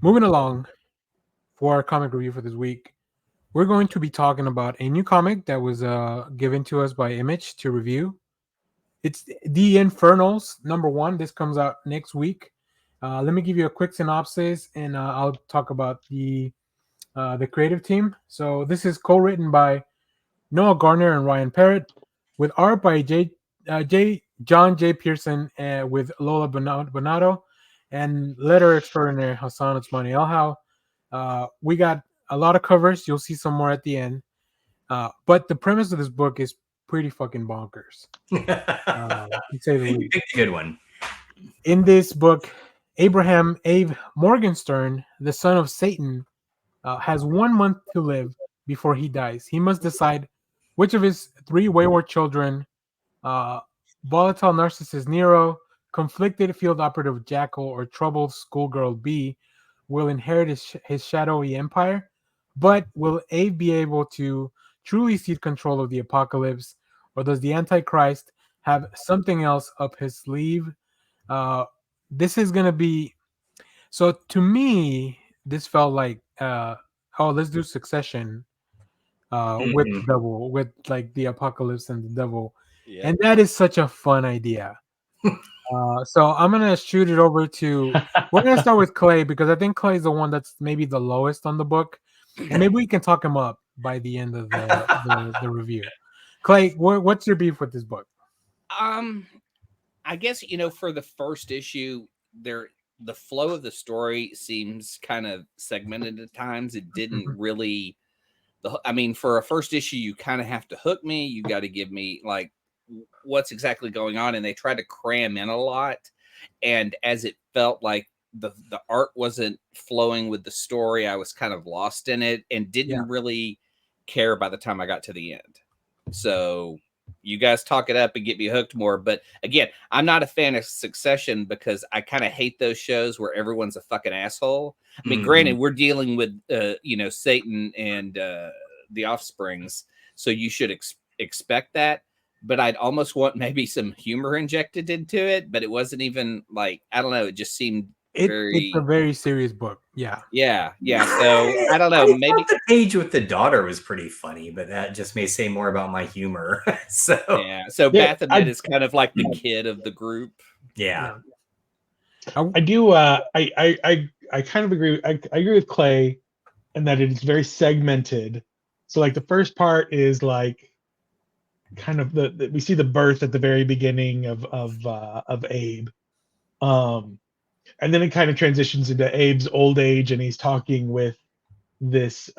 moving along for our comic review for this week, we're going to be talking about a new comic that was given to us by Image to review. It's the Infernals #1. This comes out next week. Let me give you a quick synopsis, and I'll talk about the creative team. So this is co-written by Noah Gardner and Ryan Parrott, with art by John J. Pearson, with Lola Bonato, and letter extraordinaire Hassan Otsmane-Elhaou. We got a lot of covers. You'll see some more at the end. But the premise of this book is pretty fucking bonkers, to say the You least. picked a good one. In this book, Abraham Abe Morgenstern, the son of Satan, has 1 month to live before he dies. He must decide which of his three wayward children, uh, volatile narcissist Nero, conflicted field operative Jackal, or troubled schoolgirl B, will inherit his shadowy empire. But will Abe be able to truly seize control of the apocalypse, or does the Antichrist have something else up his sleeve? This is going to be, so to me, this felt like, oh, let's do Succession with the Mhm. devil, with like the apocalypse and the devil. Yeah. And that is such a fun idea. So I'm gonna shoot it over to. We're gonna start with Clay, because I think Clay is the one that's maybe the lowest on the book, and maybe we can talk him up by the end of the review. Clay, what's your beef with this book? I guess for the first issue, the flow of the story seems kind of segmented at times. It didn't really. I mean, for a first issue, you kind of have to hook me. You got to give me like what's exactly going on, and they tried to cram in a lot. And as it felt like the art wasn't flowing with the story, I was kind of lost in it and didn't really care by the time I got to the end. So you guys talk it up and get me hooked more. But again, I'm not a fan of Succession because I kind of hate those shows where everyone's a fucking asshole. I mean, granted, we're dealing with Satan and the offsprings, so you should expect that. But I'd almost want maybe some humor injected into it. But it wasn't even like, I don't know. It just seemed It's very, a very serious book. Yeah. So I don't know. Maybe the page with the daughter was pretty funny, but that just may say more about my humor. So So Baphomet is kind of like the kid of the group. Yeah. I do. I kind of agree. I agree with Clay, in that it's very segmented. So like the first part is like kind of we see the birth at the very beginning of Abe, and then it kind of transitions into Abe's old age, and he's talking with this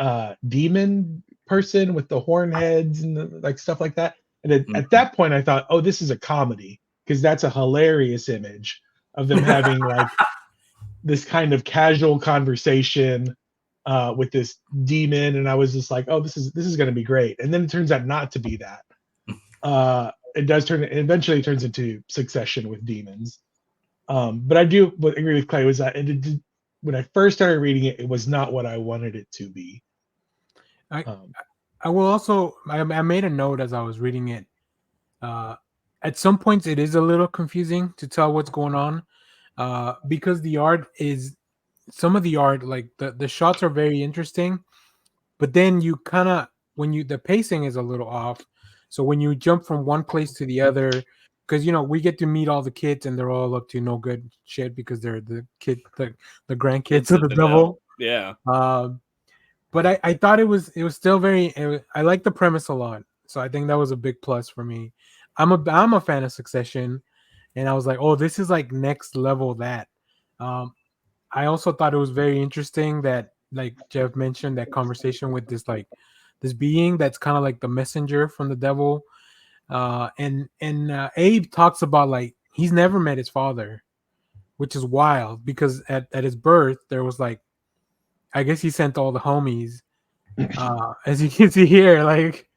demon person with the horn heads and like stuff like that. And at that point, I thought, oh, this is a comedy, because that's a hilarious image of them having like this kind of casual conversation with this demon, and I was just like, oh, this is going to be great. And then it turns out not to be that. It eventually turns into Succession with demons. But I do agree with Clay, was that when I first started reading it, it was not what I wanted it to be. I will also, I made a note as I was reading it. At some points, it is a little confusing to tell what's going on, because some of the art, like the shots are very interesting, but then you kind of, the pacing is a little off. So when you jump from one place to the other, because we get to meet all the kids, and they're all up to no good shit because they're the grandkids of the devil. Yeah. But I thought it was still I like the premise a lot, so I think that was a big plus for me. I'm a fan of Succession, and I was like, oh, this is like next level that. I also thought it was very interesting that, like Jeff mentioned, that conversation with this being that's kind of like the messenger from the devil. And Abe talks about like he's never met his father, which is wild, because at his birth there was like, I guess he sent all the homies. As you can see here, like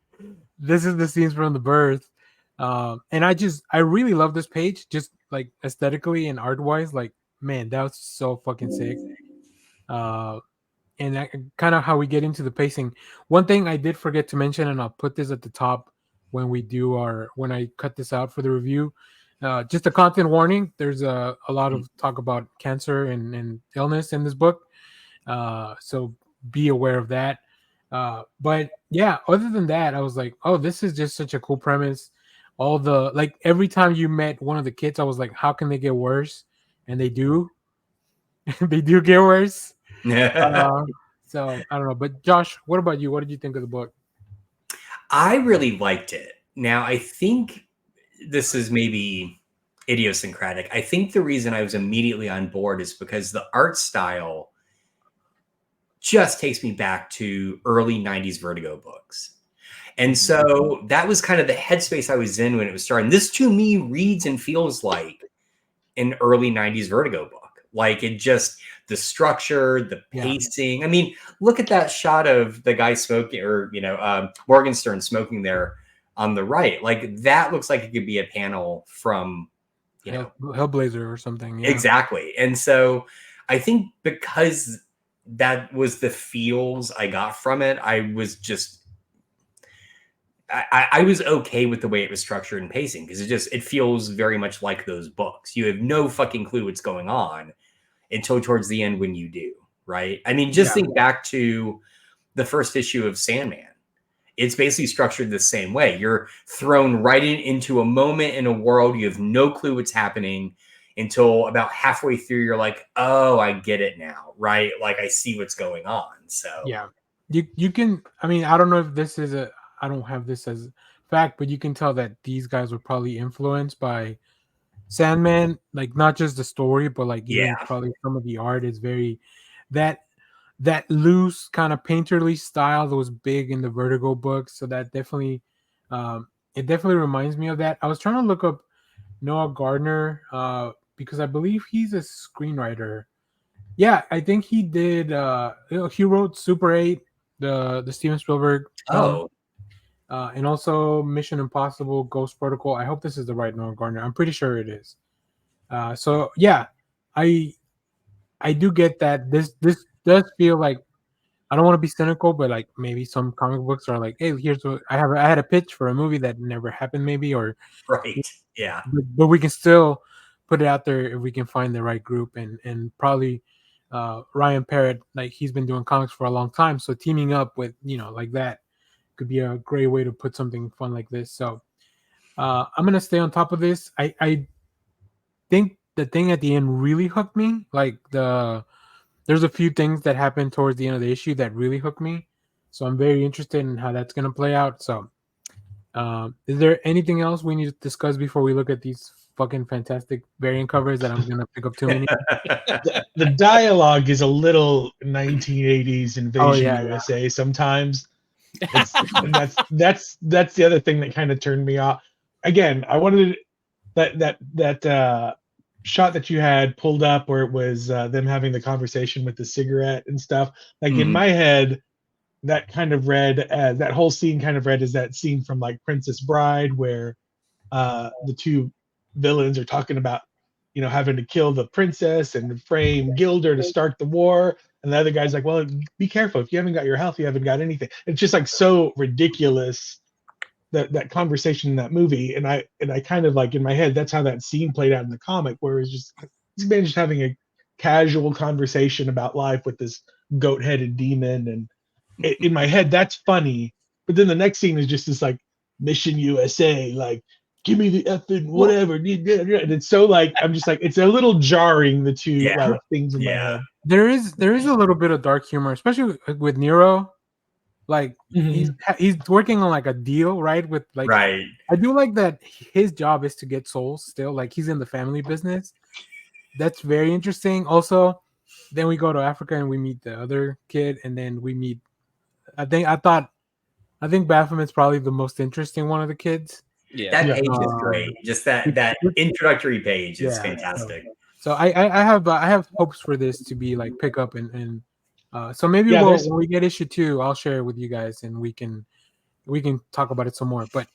this is the scenes from the birth. And I really love this page, just like aesthetically and art wise. Like, man, that was so fucking sick. And that kind of how we get into the pacing. One thing I did forget to mention, and I'll put this at the top when I cut this out for the review. Just a content warning. There's a lot of talk about cancer and illness in this book. So be aware of that. But yeah, other than that, I was like, oh, this is just such a cool premise. All the like every time you met one of the kids, I was like, how can they get worse? And they do. They do get worse. So I don't know. But Josh, what about you? What did you think of the book? I really liked it. Now, I think this is maybe idiosyncratic. I think the reason I was immediately on board is because the art style just takes me back to early 90s Vertigo books. And so that was kind of the headspace I was in when it was starting. This to me reads and feels like an early 90s Vertigo book. Like it just, the structure, the pacing. I mean, look at that shot of the guy smoking, or, Morgenstern smoking there on the right. Like that looks like it could be a panel from, Hellblazer or something. Yeah. Exactly. And so I think because that was the feels I got from it, I was just, I was okay with the way it was structured and pacing, because it feels very much like those books. You have no fucking clue what's going on until towards the end when you do, right? I mean, just think back to the first issue of Sandman. It's basically structured the same way. You're thrown right into a moment in a world. You have no clue what's happening until about halfway through. You're like, oh, I get it now, right? Like I see what's going on. So yeah, you can. I mean, I don't know if this is I don't have this as fact, but you can tell that these guys were probably influenced by Sandman, like not just the story, but like even probably some of the art is very that loose kind of painterly style that was big in the Vertigo books. So that definitely it definitely reminds me of that. I was trying to look up Noah Gardner because I believe he's a screenwriter. Yeah, I think he did he wrote Super 8, the Steven Spielberg film. And also Mission Impossible, Ghost Protocol. I hope this is the right Noah Gardner. I'm pretty sure it is. So yeah, I do get that. This does feel like, I don't want to be cynical, but like maybe some comic books are like, hey, here's what I had a pitch for a movie that never happened, maybe, or right, yeah. But we can still put it out there if we can find the right group, and probably Ryan Parrott, like he's been doing comics for a long time, so teaming up with like that could be a great way to put something fun like this. So I'm gonna stay on top of this. I think the thing at the end really hooked me. Like there's a few things that happened towards the end of the issue that really hooked me. So I'm very interested in how that's gonna play out. So is there anything else we need to discuss before we look at these fucking fantastic variant covers that I'm gonna pick up too many? The dialogue is a little 1980s Invasion USA sometimes. And that's the other thing that kind of turned me off. Again, I wanted that shot that you had pulled up where it was them having the conversation with the cigarette and stuff. Like in my head, that kind of read as that whole scene kind of read as that scene from like Princess Bride where the two villains are talking about having to kill the princess and frame Gilder to start the war. And the other guy's like, well, be careful. If you haven't got your health, you haven't got anything. It's just like so ridiculous, that conversation in that movie. And I kind of like in my head, that's how that scene played out in the comic, where it's just this man just having a casual conversation about life with this goat-headed demon. And in my head, that's funny. But then the next scene is just this like Mission USA, like, give me the effing whatever. And it's so like, I'm just like, it's a little jarring, the two like things in my head. There is a little bit of dark humor, especially with Nero. Like he's working on like a deal, right? With like, I do like that his job is to get souls still. Like he's in the family business. That's very interesting. Also, then we go to Africa and we meet the other kid, and then we meet. I think Baphomet's probably the most interesting one of the kids. Yeah, that page is great. Just that introductory page is fantastic. So I have hopes for this to be like pick up and so maybe when we get issue 2, I'll share it with you guys and we can talk about it some more. But